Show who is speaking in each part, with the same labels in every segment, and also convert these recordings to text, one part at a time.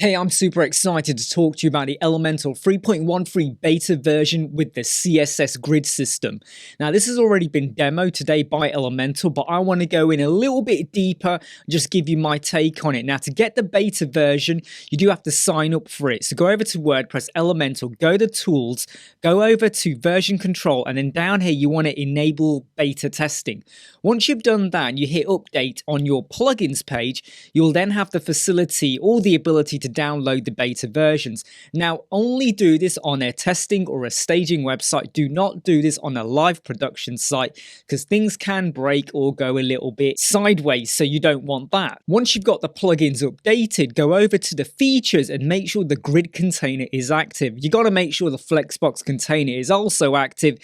Speaker 1: Hey, I'm super excited to talk to you about the Elementor 3.13 beta version with the CSS grid system. Now, this has already been demoed today by Elementor, but I want to go in a little bit deeper, just give you my take on it. Now, to get the beta version, you do have to sign up for it. So go over to WordPress, Elementor, go to Tools, go over to Version Control, and then down here, you want to enable beta testing. Once you've done that and you hit Update on your plugins page, you'll then have the facility or the ability to download the beta versions. Now, only do this on a testing or a staging website. Do not do this on a live production site because things can break or go a little bit sideways, so you don't want that. Once you've got the plugins updated, go over to the features and make sure the grid container is active. You got to make sure the Flexbox container is also active,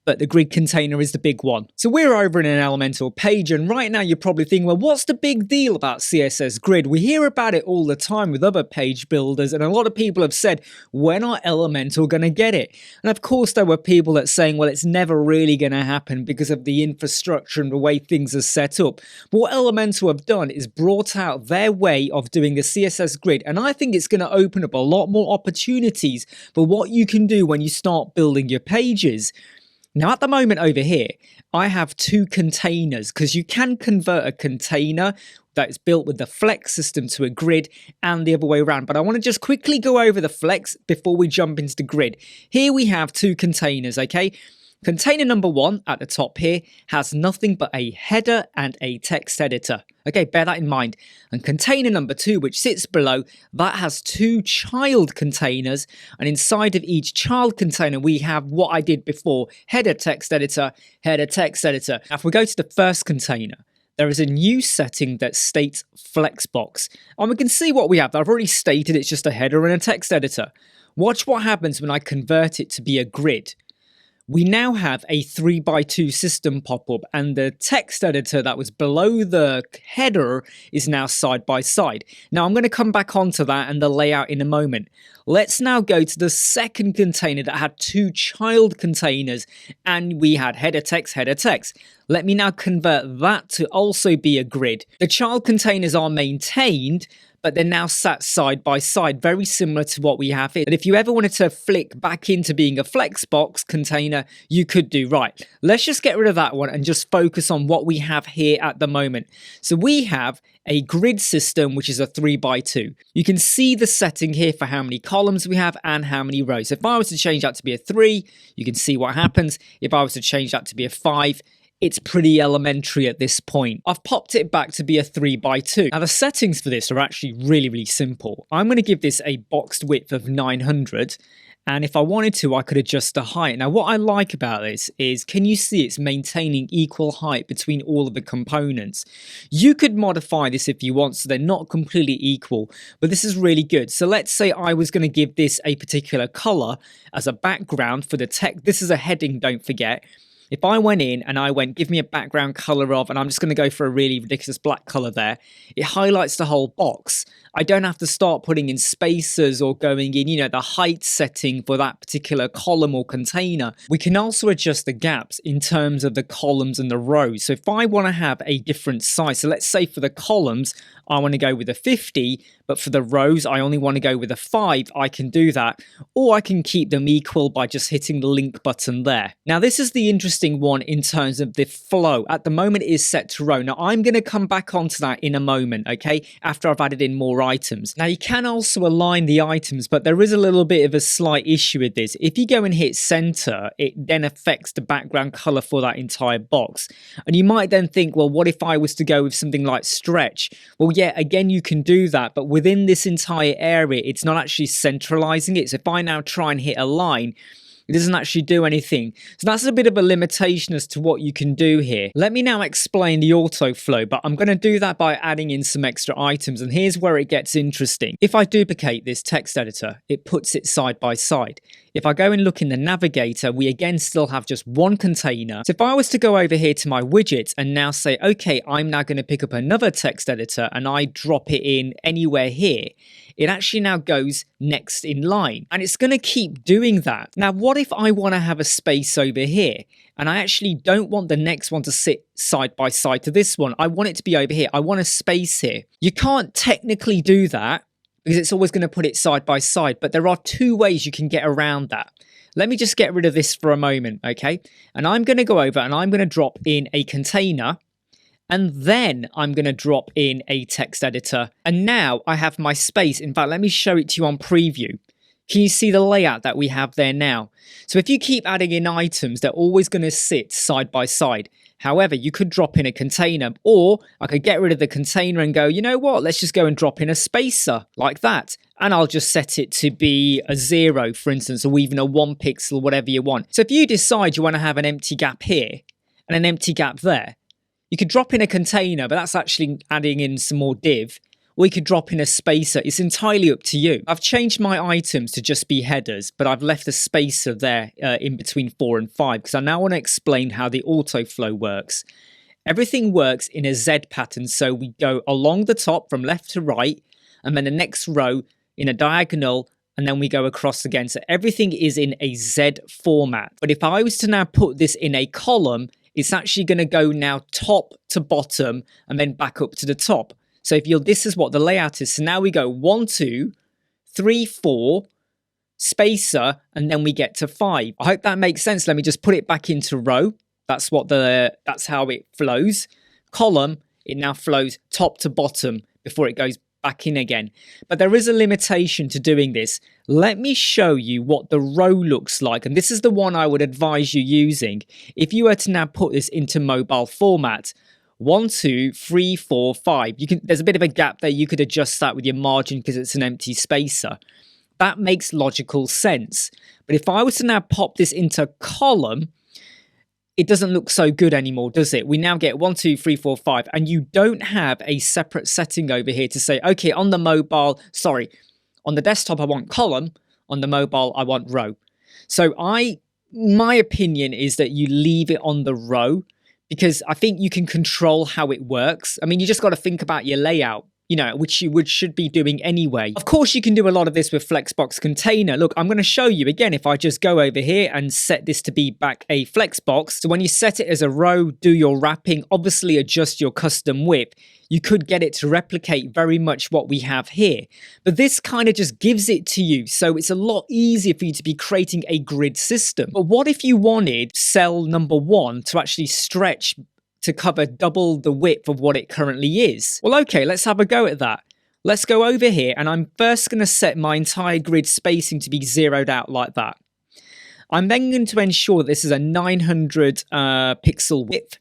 Speaker 1: but the grid container is the big one. So we're over in an Elementor page, and right now you're probably thinking, well, what's the big deal about CSS grid? We hear about it all the time with other page builders, and a lot of people have said, when are Elementor going to get it? And of course, there were people that saying, well, it's never really going to happen because of the infrastructure and the way things are set up. But what Elementor have done is brought out their way of doing the CSS grid, and I think it's going to open up a lot more opportunities for what you can do when you start building your pages. Now, at the moment over here, I have two containers because you can convert a container that is built with the Flex system to a grid and the other way around. But I want to just quickly go over the Flex before we jump into the grid. Here we have two containers, okay? Container number one at the top here has nothing but a header and a text editor. Okay, bear that in mind. And container number two, which sits below, that has two child containers. And inside of each child container, we have what I did before, header text editor, header text editor. Now, if we go to the first container, there is a new setting that states Flexbox. And we can see what we have. I've already stated it's just a header and a text editor. Watch what happens when I convert it to be a grid. We now have a 3x2 system pop up, and the text editor that was below the header is now side by side. Now, I'm going to come back onto that and the layout in a moment. Let's now go to the second container that had two child containers, and we had header text, header text. Let me now convert that to also be a grid. The child containers are maintained, but they're now sat side by side, very similar to what we have here. And if you ever wanted to flick back into being a Flexbox container, you could do. Right, let's just get rid of that one and just focus on what we have here at the moment. So we have a grid system, which is a 3x2. You can see the setting here for how many columns we have and how many rows. If I was to change that to be a 3, you can see what happens. If I was to change that to be a 5, it's pretty elementary at this point. I've popped it back to be a 3x2. Now, the settings for this are actually really simple. I'm going to give this a boxed width of 900. And if I wanted to, I could adjust the height. Now, what I like about this is, can you see it's maintaining equal height between all of the components? You could modify this if you want, so they're not completely equal, but this is really good. So let's say I was going to give this a particular color as a background for the text. This is a heading, don't forget. If I went in and I went, give me a background color of, and I'm just going to go for a really ridiculous black color there, it highlights the whole box. I don't have to start putting in spacers or going in, the height setting for that particular column or container. We can also adjust the gaps in terms of the columns and the rows. So if I want to have a different size, so let's say for the columns, I want to go with a 50, but for the rows, I only want to go with a 5, I can do that. Or I can keep them equal by just hitting the link button there. Now, this is the interesting one in terms of the flow. At the moment, it is set to row. Now, I'm going to come back onto that in a moment, okay, after I've added in more items. Now, you can also align the items, but there is a little bit of a slight issue with this. If you go and hit center, it then affects the background color for that entire box. And you might then think, well, what if I was to go with something like stretch? Well, yeah, again, you can do that, but within this entire area, it's not actually centralizing it. So if I now try and hit align, it doesn't actually do anything. So that's a bit of a limitation as to what you can do here. Let me now explain the Autoflow, but I'm going to do that by adding in some extra items. And here's where it gets interesting. If I duplicate this text editor, it puts it side by side. If I go and look in the navigator, we again still have just one container. So if I was to go over here to my widgets and now say, okay, I'm now going to pick up another text editor and I drop it in anywhere here, it actually now goes next in line. And it's going to keep doing that. Now, what if I want to have a space over here and I actually don't want the next one to sit side by side to this one? I want it to be over here. I want a space here. You can't technically do that, because it's always going to put it side by side. But there are two ways you can get around that. Let me just get rid of this for a moment, okay? And I'm going to go over and I'm going to drop in a container. And then I'm going to drop in a text editor. And now I have my space. In fact, let me show it to you on preview. Can you see the layout that we have there now? So if you keep adding in items, they're always going to sit side by side. However, you could drop in a container, or I could get rid of the container and go, you know what, let's just go and drop in a spacer like that. And I'll just set it to be a 0, for instance, or even a 1 pixel, whatever you want. So if you decide you want to have an empty gap here and an empty gap there, you could drop in a container, but that's actually adding in some more div. Or you could drop in a spacer. It's entirely up to you. I've changed my items to just be headers, but I've left a spacer there in between 4 and 5 because I now want to explain how the autoflow works. Everything works in a Z pattern, so we go along the top from left to right, and then the next row in a diagonal, and then we go across again. So everything is in a Z format. But if I was to now put this in a column, it's actually going to go now top to bottom and then back up to the top. So if this is what the layout is. So now we go 1, 2, 3, 4, spacer, and then we get to 5. I hope that makes sense. Let me just put it back into row. That's how it flows. Column, it now flows top to bottom before it goes back in again. But there is a limitation to doing this. Let me show you what the row looks like. And this is the one I would advise you using. If you were to now put this into mobile format, 1, 2, 3, 4, 5. There's a bit of a gap there. You could adjust that with your margin because it's an empty spacer. That makes logical sense. But if I was to now pop this into column, it doesn't look so good anymore, does it? We now get 1, 2, 3, 4, 5, and you don't have a separate setting over here to say, okay, on the desktop I want column, on the mobile I want row. So my opinion is that you leave it on the row, because I think you can control how it works. I mean, you just got to think about your layout, which you should be doing anyway. Of course, you can do a lot of this with Flexbox Container. Look, I'm going to show you again. If I just go over here and set this to be back a Flexbox. So when you set it as a row, do your wrapping, obviously adjust your custom width. You could get it to replicate very much what we have here. But this kind of just gives it to you. So it's a lot easier for you to be creating a grid system. But what if you wanted cell number 1 to actually stretch to cover double the width of what it currently is? Well, okay, let's have a go at that. Let's go over here, and I'm first going to set my entire grid spacing to be zeroed out like that. I'm then going to ensure this is a 900 pixel width.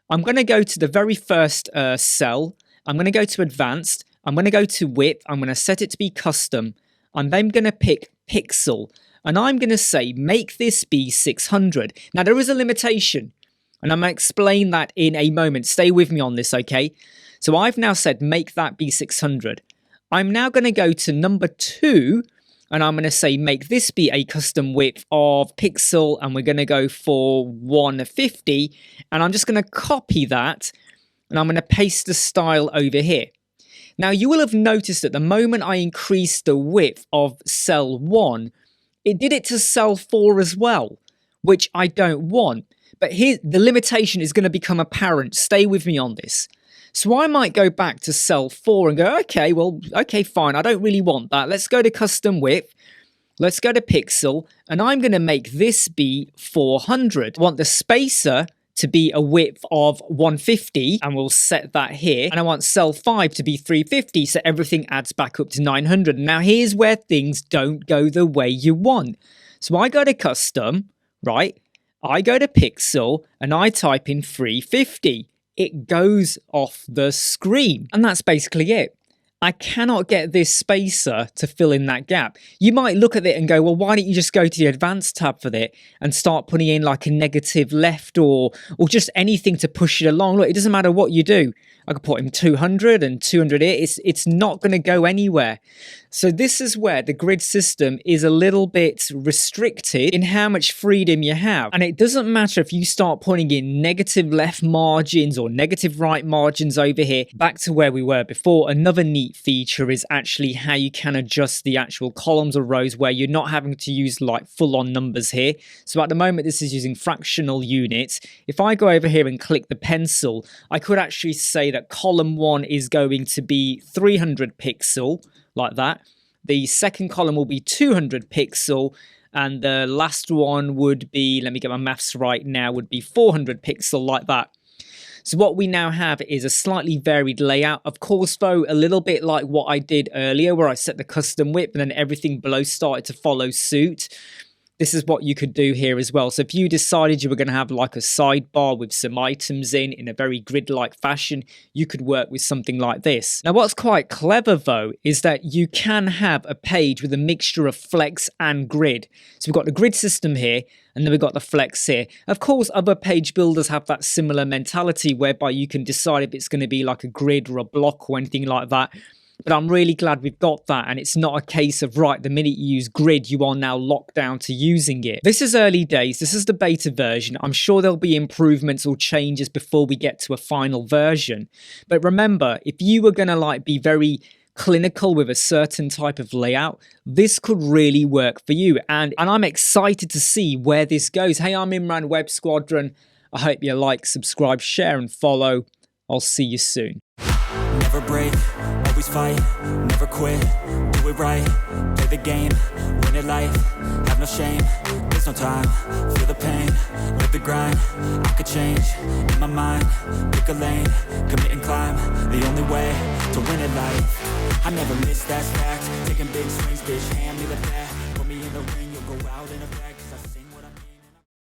Speaker 1: I'm going to go to the very first cell. I'm going to go to advanced. I'm going to go to width. I'm going to set it to be custom. I'm then going to pick pixel, and I'm going to say, make this be 600. Now, there is a limitation, and I'm going to explain that in a moment. Stay with me on this, okay? So I've now said, make that be 600. I'm now going to go to number 2, and I'm going to say, make this be a custom width of pixel, and we're going to go for 150. And I'm just going to copy that, and I'm going to paste the style over here. Now, you will have noticed that the moment I increased the width of cell 1, it did it to cell 4 as well, which I don't want. But here, the limitation is going to become apparent. Stay with me on this. So I might go back to cell 4 and go, okay, fine. I don't really want that. Let's go to custom width. Let's go to pixel. And I'm going to make this be 400. I want the spacer to be a width of 150. And we'll set that here. And I want cell 5 to be 350. So everything adds back up to 900. Now here's where things don't go the way you want. So I go to custom, right? I go to pixel and I type in 350. It goes off the screen. And that's basically it. I cannot get this spacer to fill in that gap. You might look at it and go, well, why don't you just go to the advanced tab for that and start putting in like a negative left or just anything to push it along. Look, it doesn't matter what you do. I could put in 200 and 200 here. It's not going to go anywhere. So this is where the grid system is a little bit restricted in how much freedom you have. And it doesn't matter if you start putting in negative left margins or negative right margins over here. Back to where we were before, another neat feature is actually how you can adjust the actual columns or rows where you're not having to use like full-on numbers here. So at the moment, this is using fractional units. If I go over here and click the pencil, I could actually say that column 1 is going to be 300 pixel, like that. The second column will be 200 pixel, and the last one would be, let me get my maths right now, would be 400 pixel, like that. So what we now have is a slightly varied layout. Of course, though, a little bit like what I did earlier, where I set the custom width and then everything below started to follow suit. This is what you could do here as well. So if you decided you were going to have like a sidebar with some items in a very grid-like fashion, you could work with something like this. Now, what's quite clever, though, is that you can have a page with a mixture of flex and grid. So we've got the grid system here, and then we've got the flex here. Of course, other page builders have that similar mentality whereby you can decide if it's going to be like a grid or a block or anything like that. But I'm really glad we've got that, and it's not a case of, right, the minute you use grid, you are now locked down to using it. This is early days. This is the beta version. I'm sure there'll be improvements or changes before we get to a final version. But remember, if you were going to like be very clinical with a certain type of layout, this could really work for you. And I'm excited to see where this goes. Hey, I'm Imran, Web Squadron. I hope you like, subscribe, share, and follow. I'll see you soon.
Speaker 2: Never break, always fight, never quit, do it right, play the game, win it life, have no shame, there's no time, feel the pain, live the grind, I could change, in my mind, pick a lane, commit and climb, the only way to win it life, I never miss, that's fact, taking big swings, bitch, hand me the bat, put me in the ring.